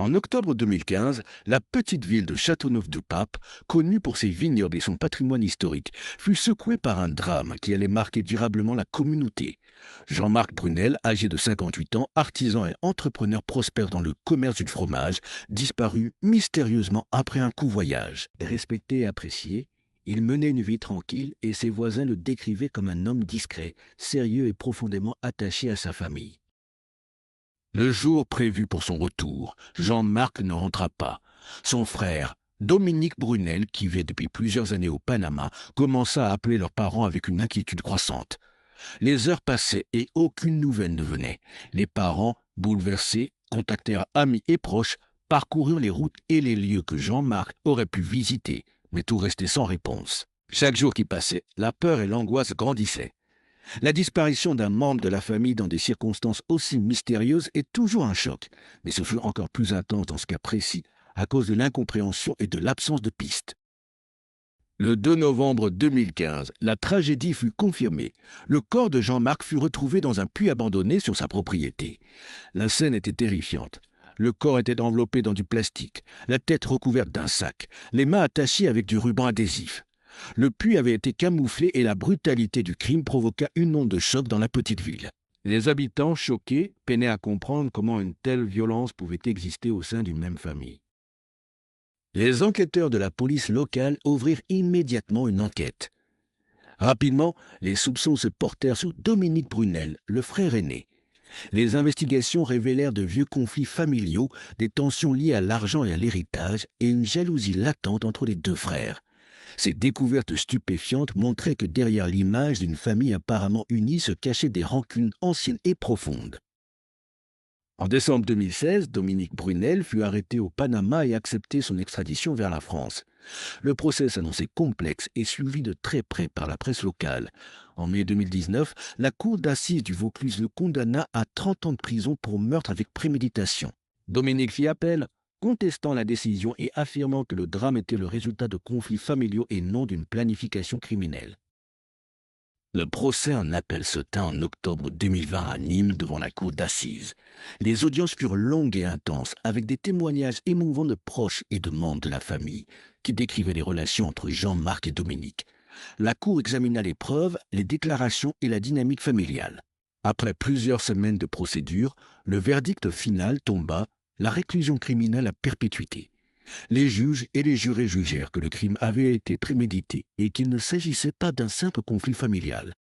En octobre 2015, la petite ville de Châteauneuf-du-Pape, connue pour ses vignobles et son patrimoine historique, fut secouée par un drame qui allait marquer durablement la communauté. Jean-Marc Brunel, âgé de 58 ans, artisan et entrepreneur prospère dans le commerce du fromage, disparut mystérieusement après un convoyage. Respecté et apprécié, il menait une vie tranquille et ses voisins le décrivaient comme un homme discret, sérieux et profondément attaché à sa famille. Le jour prévu pour son retour, Jean-Marc ne rentra pas. Son frère, Dominique Brunel, qui vit depuis plusieurs années au Panama, commença à appeler leurs parents avec une inquiétude croissante. Les heures passaient et aucune nouvelle ne venait. Les parents, bouleversés, contactèrent amis et proches, parcoururent les routes et les lieux que Jean-Marc aurait pu visiter, mais tout restait sans réponse. Chaque jour qui passait, la peur et l'angoisse grandissaient. La disparition d'un membre de la famille dans des circonstances aussi mystérieuses est toujours un choc, mais ce fut encore plus intense dans ce cas précis à cause de l'incompréhension et de l'absence de pistes. Le 2 novembre 2015, la tragédie fut confirmée. Le corps de Jean-Marc fut retrouvé dans un puits abandonné sur sa propriété. La scène était terrifiante. Le corps était enveloppé dans du plastique, la tête recouverte d'un sac, les mains attachées avec du ruban adhésif. Le puits avait été camouflé et la brutalité du crime provoqua une onde de choc dans la petite ville. Les habitants, choqués, peinaient à comprendre comment une telle violence pouvait exister au sein d'une même famille. Les enquêteurs de la police locale ouvrirent immédiatement une enquête. Rapidement, les soupçons se portèrent sur Dominique Brunel, le frère aîné. Les investigations révélèrent de vieux conflits familiaux, des tensions liées à l'argent et à l'héritage, et une jalousie latente entre les deux frères. Ces découvertes stupéfiantes montraient que derrière l'image d'une famille apparemment unie se cachaient des rancunes anciennes et profondes. En décembre 2016, Dominique Brunel fut arrêté au Panama et accepté son extradition vers la France. Le procès s'annonçait complexe et suivi de très près par la presse locale. En mai 2019, la cour d'assises du Vaucluse le condamna à 30 ans de prison pour meurtre avec préméditation. Dominique fit appel, contestant la décision et affirmant que le drame était le résultat de conflits familiaux et non d'une planification criminelle. Le procès en appel se tint en octobre 2020 à Nîmes devant la cour d'assises. Les audiences furent longues et intenses, avec des témoignages émouvants de proches et de membres de la famille, qui décrivaient les relations entre Jean-Marc et Dominique. La cour examina les preuves, les déclarations et la dynamique familiale. Après plusieurs semaines de procédure, le verdict final tomba, la réclusion criminelle à perpétuité. Les juges et les jurés jugèrent que le crime avait été prémédité et qu'il ne s'agissait pas d'un simple conflit familial.